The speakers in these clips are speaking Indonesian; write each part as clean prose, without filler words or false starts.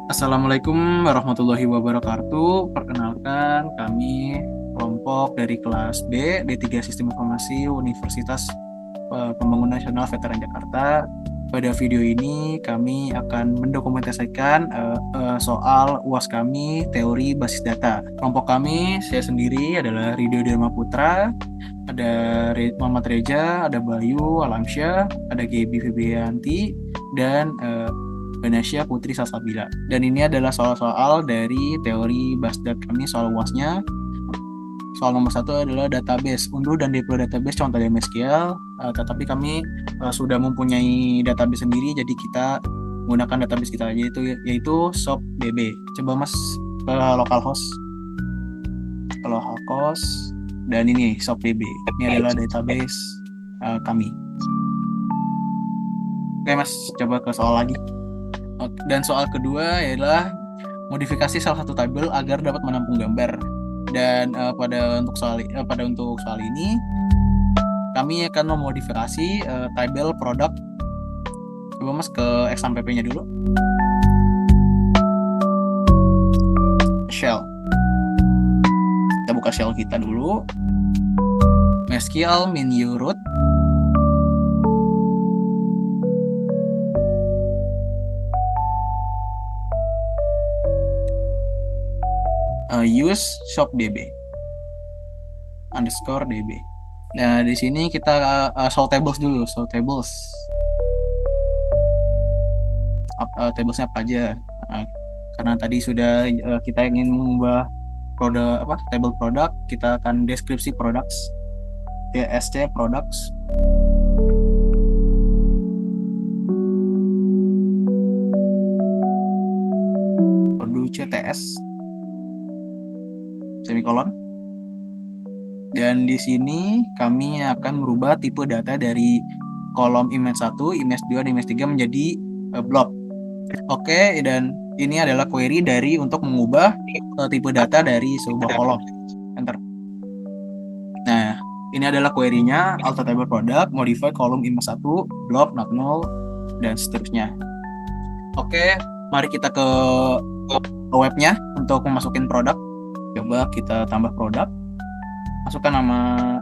Assalamualaikum warahmatullahi wabarakatuh. Perkenalkan, kami kelompok dari kelas B, D3 Sistem Informasi Universitas Pembangunan Nasional Veteran Jakarta. Pada video ini kami akan mendokumentasikan soal UAS kami teori basis data. Kelompok kami, saya sendiri adalah Ridho Dharma Putra, ada Muhammad Reza, ada Bayu Alamsyah, ada Gaby Febrianti, dan Vanessa Putri Salsabila. Dan ini adalah soal-soal dari teori BASDAT kami, soal UASnya. Soal nomor 1 adalah database. Unduh dan deploy database contoh MySQL, tetapi kami sudah mempunyai database sendiri, jadi kita menggunakan database kita yaitu SOAP-DB. Coba Mas ke localhost. Dan ini SOAP-DB. Ini adalah database kami. Oke Mas, coba ke soal lagi. Dan soal kedua adalah modifikasi salah satu tabel agar dapat menampung gambar. Dan pada untuk soal ini kami akan memodifikasi tabel produk. Coba Mas ke XAMPP-nya dulu. Shell. Kita buka shell kita dulu. MySQL min root. Use SOAP-DB _DB. Nah, di sini kita solve tables dulu. Tablesnya apa aja? Karena tadi sudah kita ingin mengubah table produk, kita akan deskripsi products, DSC products. CTS semikolon. Dan di sini kami akan merubah tipe data dari kolom image 1, image 2, dan image 3 menjadi blob. Oke, dan ini adalah query untuk mengubah tipe data dari sebuah kolom. Enter. Nah, ini adalah query-nya, alter table product, modify kolom image 1, blob, not null, dan seterusnya. Oke, mari kita ke webnya untuk memasukin produk. Coba kita tambah produk, masukkan nama,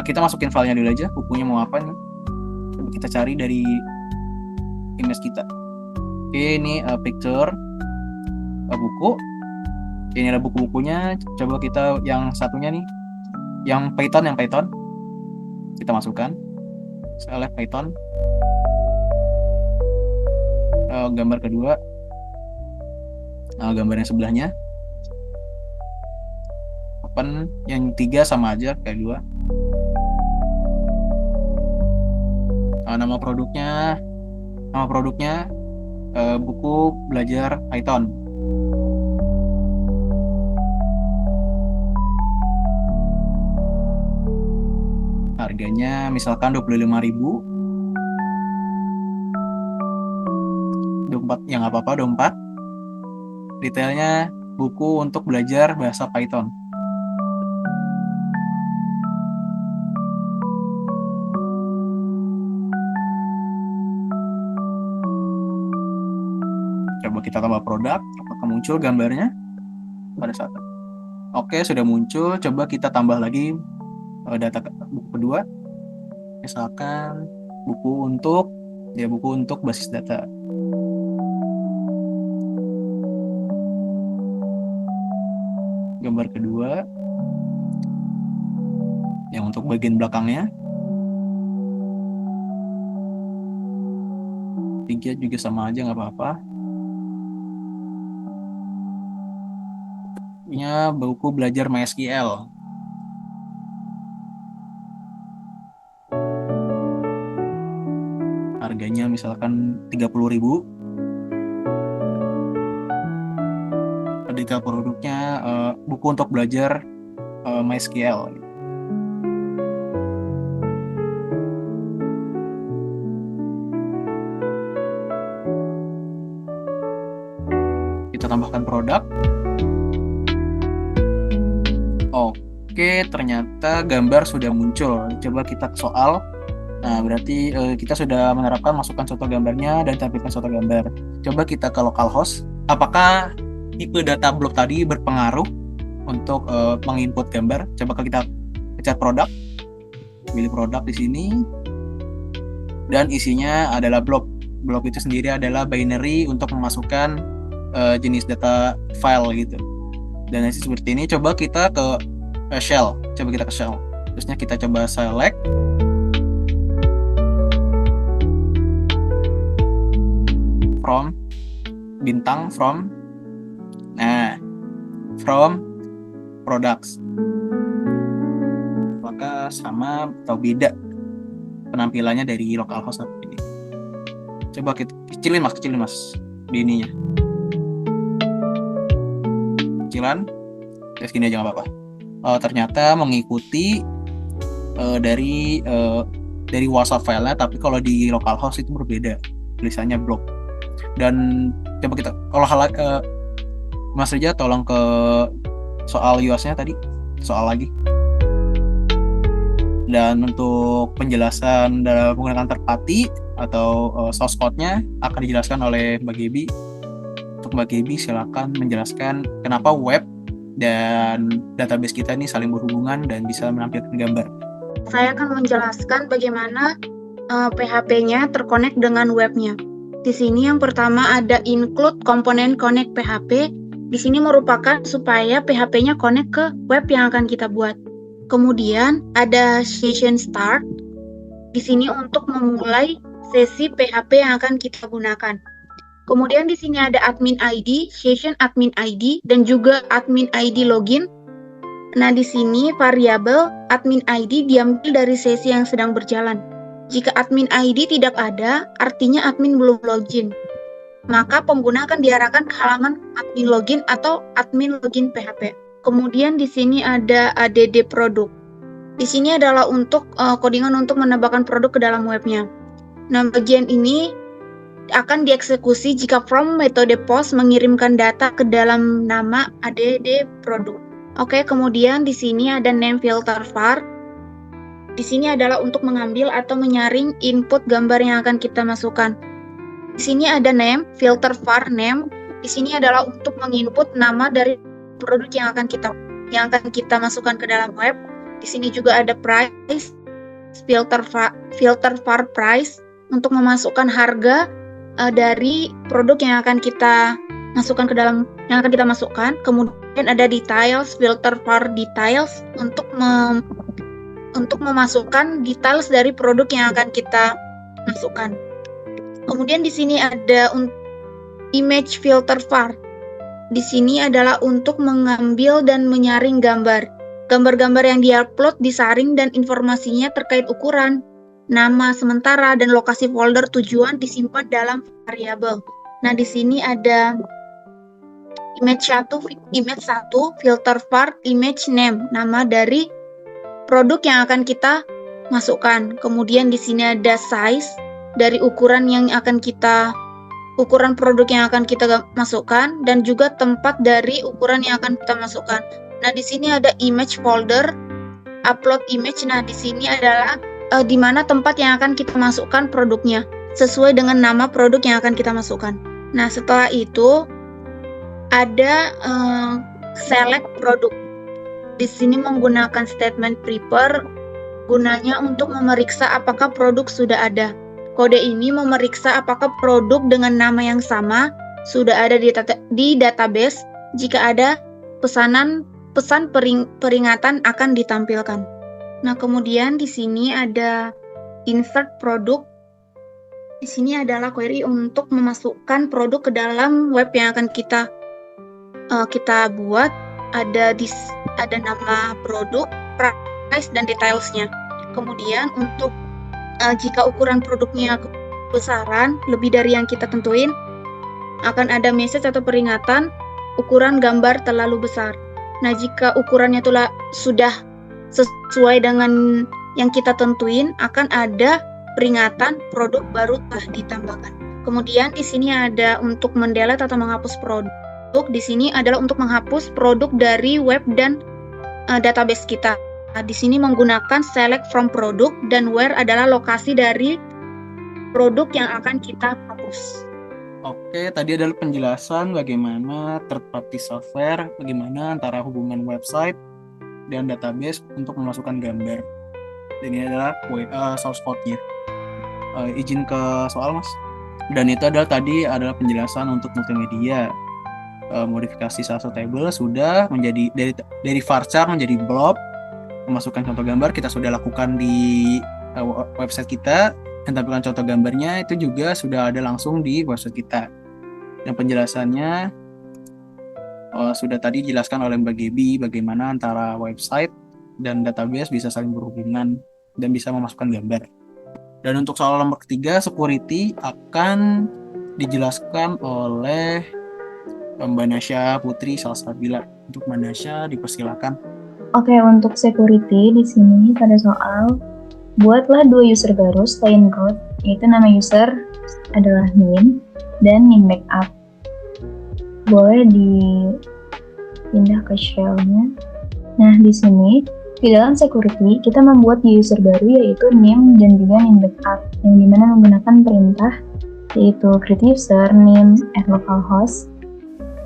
kita masukin filenya dulu aja, bukunya mau apa nih. Coba kita cari dari image kita. Oke, ini picture, buku. Ini ada buku-bukunya. Coba kita yang satunya nih, yang Python, kita masukkan. Select Python. Gambar kedua, gambar yang sebelahnya. Open. Yang 3 sama aja kayak 2. Nama produknya buku belajar Python. Harganya misalkan 25.000. 24, ya nggak apa-apa, 24. Detailnya buku untuk belajar bahasa Python. Coba kita tambah produk, apakah muncul gambarnya pada saat itu? Oke, sudah muncul. Coba kita tambah lagi data buku kedua. Misalkan buku untuk basis data. Gambar kedua yang untuk bagian belakangnya. 3 juga sama aja, nggak apa-apa. Ini buku belajar MySQL. Harganya misalkan 30.000. Detail produknya buku untuk belajar MySQL. Kita tambahkan produk. Oke, ternyata gambar sudah muncul. Coba kita ke soal. Nah, berarti kita sudah menerapkan masukkan contoh gambarnya dan tampilkan contoh gambar. Coba kita ke localhost. Apakah tipe data block tadi berpengaruh untuk menginput gambar? Coba kita pencet produk, pilih produk di sini, dan isinya adalah block. Block itu sendiri adalah binary untuk memasukkan jenis data file gitu. Dan hasil seperti ini. Coba kita ke shell. Coba kita ke shell. Terusnya kita coba select. From bintang from, nah from products, apakah sama atau beda penampilannya dari localhost ini? Coba kita kecilin mas di ininya, kecilan, terus gini aja nggak apa-apa. Ternyata mengikuti dari WhatsApp filenya, tapi kalau di localhost itu berbeda, tulisannya block. Dan coba kita kalau Mas Rija tolong ke soal UAS-nya tadi, soal lagi. Dan untuk penjelasan dalam menggunakan terpati atau source code-nya akan dijelaskan oleh Mbak Gebi. Untuk Mbak Gebi silakan menjelaskan kenapa web dan database kita ini saling berhubungan dan bisa menampilkan gambar. Saya akan menjelaskan bagaimana PHP-nya terkonek dengan webnya. Di sini yang pertama ada include komponen connect PHP. Di sini merupakan supaya PHP-nya connect ke web yang akan kita buat. Kemudian ada session start. Di sini untuk memulai sesi PHP yang akan kita gunakan. Kemudian di sini ada admin ID, session admin ID, dan juga admin ID login. Nah, di sini variabel admin ID diambil dari sesi yang sedang berjalan. Jika admin ID tidak ada, artinya admin belum login. Maka pengguna akan diarahkan ke halaman admin login atau admin login PHP. Kemudian di sini ada add produk. Di sini adalah untuk codingan untuk menambahkan produk ke dalam webnya. Nah, bagian ini akan dieksekusi jika from metode post mengirimkan data ke dalam nama add produk. Oke, kemudian di sini ada name filter var. Di sini adalah untuk mengambil atau menyaring input gambar yang akan kita masukkan. Di sini ada name, filter var name. Di sini adalah untuk menginput nama dari produk yang akan kita masukkan ke dalam web. Di sini juga ada price, filter var price untuk memasukkan harga dari produk yang akan kita masukkan ke dalam Kemudian ada details, filter var details untuk memasukkan details dari produk yang akan kita masukkan. Kemudian di sini ada image filter var. Di sini adalah untuk mengambil dan menyaring gambar. Gambar-gambar yang diupload disaring dan informasinya terkait ukuran, nama sementara, dan lokasi folder tujuan disimpan dalam variabel. Nah, di sini ada image 1, filter var image name, nama dari produk yang akan kita masukkan. Kemudian di sini ada size dari ukuran produk yang akan kita masukkan, dan juga tempat dari ukuran yang akan kita masukkan. Nah, di sini ada image folder, upload image. Nah, di sini adalah di mana tempat yang akan kita masukkan produknya sesuai dengan nama produk yang akan kita masukkan. Nah, setelah itu ada select produk. Di sini menggunakan statement prepare, gunanya untuk memeriksa apakah produk sudah ada. Kode ini memeriksa apakah produk dengan nama yang sama sudah ada di database. Jika ada, pesan peringatan akan ditampilkan. Nah, kemudian di sini ada insert produk. Di sini adalah query untuk memasukkan produk ke dalam web yang akan kita buat. Ada nama produk, price, dan detailsnya. Kemudian untuk jika ukuran produknya kebesaran lebih dari yang kita tentuin, akan ada message atau peringatan ukuran gambar terlalu besar. Nah, jika ukurannya sudah sesuai dengan yang kita tentuin, akan ada peringatan produk baru telah ditambahkan. Kemudian di sini ada untuk mendelete atau menghapus produk. Di sini adalah untuk menghapus produk dari web dan database kita. Di sini menggunakan select from product dan where adalah lokasi dari produk yang akan kita hapus. Oke, tadi adalah penjelasan bagaimana third party software, bagaimana antara hubungan website dan database untuk memasukkan gambar. Dan ini adalah source code-nya. Izin ke soal, Mas. Dan itu adalah tadi adalah penjelasan untuk multimedia. Modifikasi salah satu table sudah menjadi dari varchar menjadi blob. Memasukkan contoh gambar kita sudah lakukan di website kita, dan tampilan contoh gambarnya itu juga sudah ada langsung di website kita. Dan penjelasannya sudah tadi dijelaskan oleh Mbak Gebi bagaimana antara website dan database bisa saling berhubungan dan bisa memasukkan gambar. Dan untuk soal nomor ketiga, security akan dijelaskan oleh Mbak Nasya Putri Salsabila. Untuk Mbak Nasya dipersilakan. Oke, untuk security di sini pada soal buatlah 2 user baru setelah include, yaitu nama user adalah name dan name backup. Boleh dipindah ke shell-nya. Nah, di sini di dalam security kita membuat user baru yaitu name dan juga name backup, yang dimana menggunakan perintah yaitu create user name at localhost.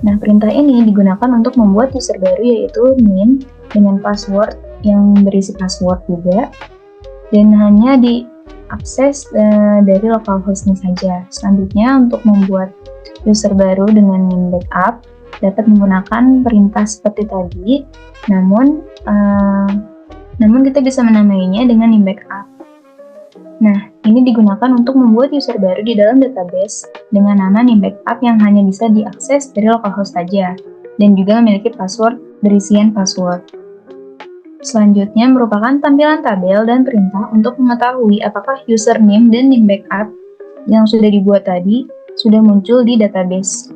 Nah, perintah ini digunakan untuk membuat user baru yaitu name dengan password yang berisi password juga, dan hanya diakses dari localhostnya saja. Selanjutnya, untuk membuat user baru dengan name backup dapat menggunakan perintah seperti tadi, namun kita bisa menamainya dengan name backup. Nah, ini digunakan untuk membuat user baru di dalam database dengan nama name backup yang hanya bisa diakses dari localhost saja, dan juga memiliki password berisian password. Selanjutnya merupakan tampilan tabel dan perintah untuk mengetahui apakah username dan name backup yang sudah dibuat tadi sudah muncul di database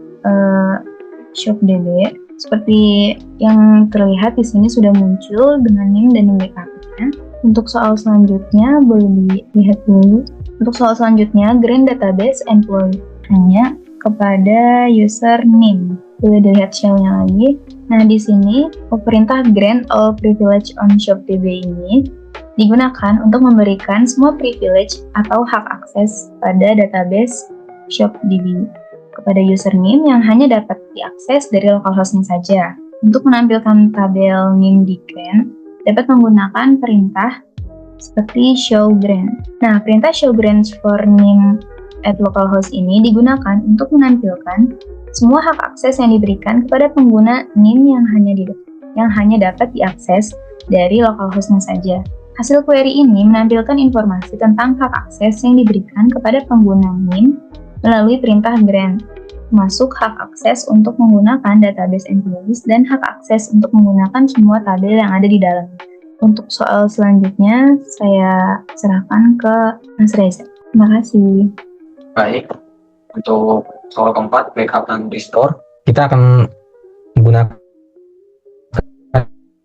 ShopDB. Seperti yang terlihat di sini sudah muncul dengan name dan name backup-nya. Untuk soal selanjutnya boleh dilihat dulu. Untuk soal selanjutnya, grant database employee hanya kepada username. Boleh dilihat shell-nya lagi. Nah, di sini perintah grant all privilege on ShopDB ini digunakan untuk memberikan semua privilege atau hak akses pada database ShopDB kepada username yang hanya dapat diakses dari localhostnya saja. Untuk menampilkan tabel name di grant, dapat menggunakan perintah seperti show grant. Nah, perintah show grants for name at localhost ini digunakan untuk menampilkan semua hak akses yang diberikan kepada pengguna NIM yang hanya dapat diakses dari localhostnya saja. Hasil query ini menampilkan informasi tentang hak akses yang diberikan kepada pengguna NIM melalui perintah grant, termasuk hak akses untuk menggunakan database employees dan hak akses untuk menggunakan semua tabel yang ada di dalam. Untuk soal selanjutnya, saya serahkan ke Mas Reza. Terima kasih. Baik, untuk soal keempat, backup dan restore, kita akan menggunakan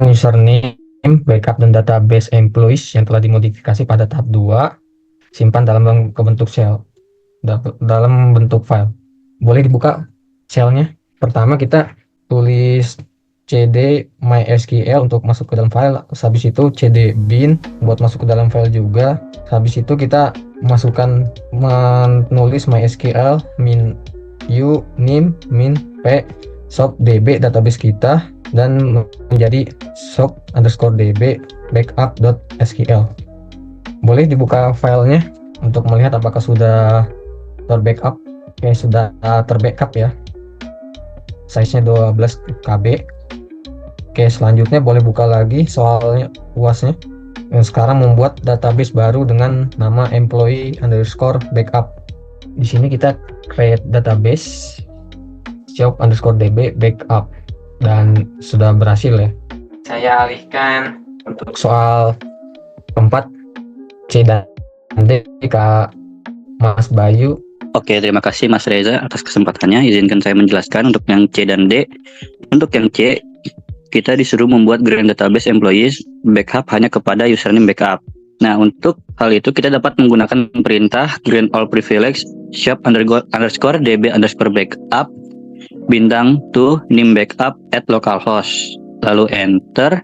username, backup dan database employees yang telah dimodifikasi pada tahap 2, simpan dalam bentuk shell, dalam bentuk file. Boleh dibuka shellnya. Pertama kita tulis cd mysql untuk masuk ke dalam file, habis itu cd bin buat masuk ke dalam file juga, habis itu kita menulis mysql min u nim min p shop db database kita dan menjadi shop_db backup.sql. Boleh dibuka filenya untuk melihat apakah sudah terbackup. Oke, sudah terbackup ya, size nya 12 KB. Oke, selanjutnya boleh buka lagi soalnya UASnya. Yang sekarang membuat database baru dengan nama employee_backup. Di sini kita create database shop_db backup dan sudah berhasil ya. Saya alihkan untuk soal keempat C dan D ke Mas Bayu. Oke, terima kasih Mas Reza atas kesempatannya. Izinkan saya menjelaskan untuk yang C dan D. Untuk yang C, kita disuruh membuat grant database employees backup hanya kepada username backup. Nah, untuk hal itu kita dapat menggunakan perintah grant all privilege shop_db_backup bintang to name backup at localhost. Lalu enter.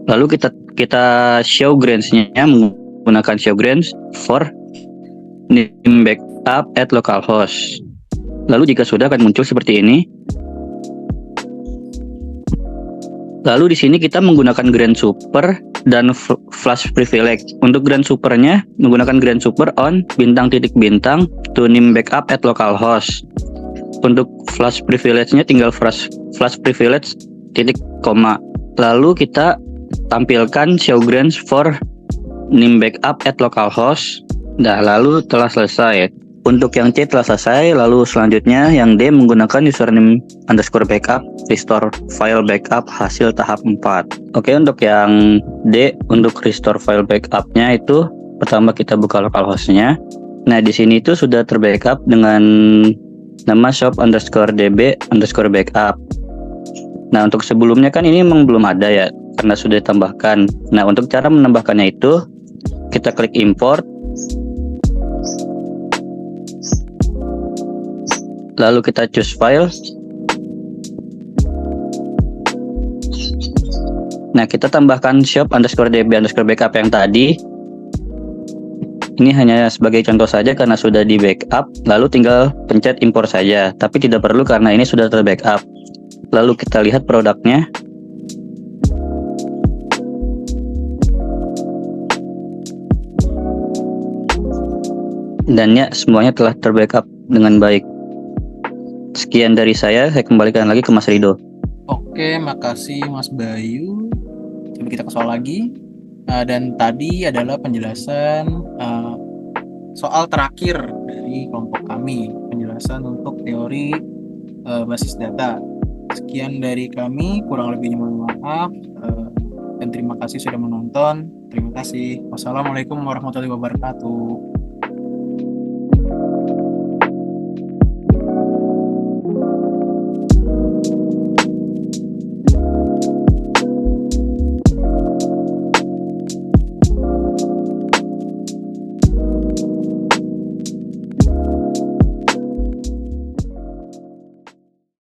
Lalu kita kita show grants-nya menggunakan show grants for name backup at localhost. Lalu jika sudah akan muncul seperti ini. Lalu di sini kita menggunakan grant super dan flash privilege. Untuk grant supernya menggunakan grant super on bintang titik bintang to name backup at localhost. Untuk flash privilege-nya tinggal flash privilege titik koma. Lalu kita tampilkan show grants for name backup at localhost. Nah, lalu telah selesai. Untuk yang C telah selesai, lalu selanjutnya yang D menggunakan username underscore backup restore file backup hasil tahap 4. Oke, untuk yang D untuk restore file backup-nya itu pertama kita buka localhost-nya. Nah, di sini itu sudah terbackup dengan nama shop underscore db underscore backup. Nah, untuk sebelumnya kan ini memang belum ada ya, karena sudah ditambahkan. Nah, untuk cara menambahkannya itu kita klik import. Lalu kita choose file. Nah, kita tambahkan shop underscore db underscore backup yang tadi. Ini hanya sebagai contoh saja karena sudah di backup. Lalu tinggal pencet import saja. Tapi tidak perlu karena ini sudah terbackup. Lalu kita lihat produknya. Dan ya, semuanya telah terbackup dengan baik. Sekian dari saya kembalikan lagi ke Mas Rido. Oke, makasih Mas Bayu. Coba kita ke soal lagi. Dan tadi adalah penjelasan soal terakhir dari kelompok kami, penjelasan untuk teori basis data. Sekian dari kami, kurang lebihnya mohon maaf, dan terima kasih sudah menonton. Terima kasih. Wassalamualaikum warahmatullahi wabarakatuh.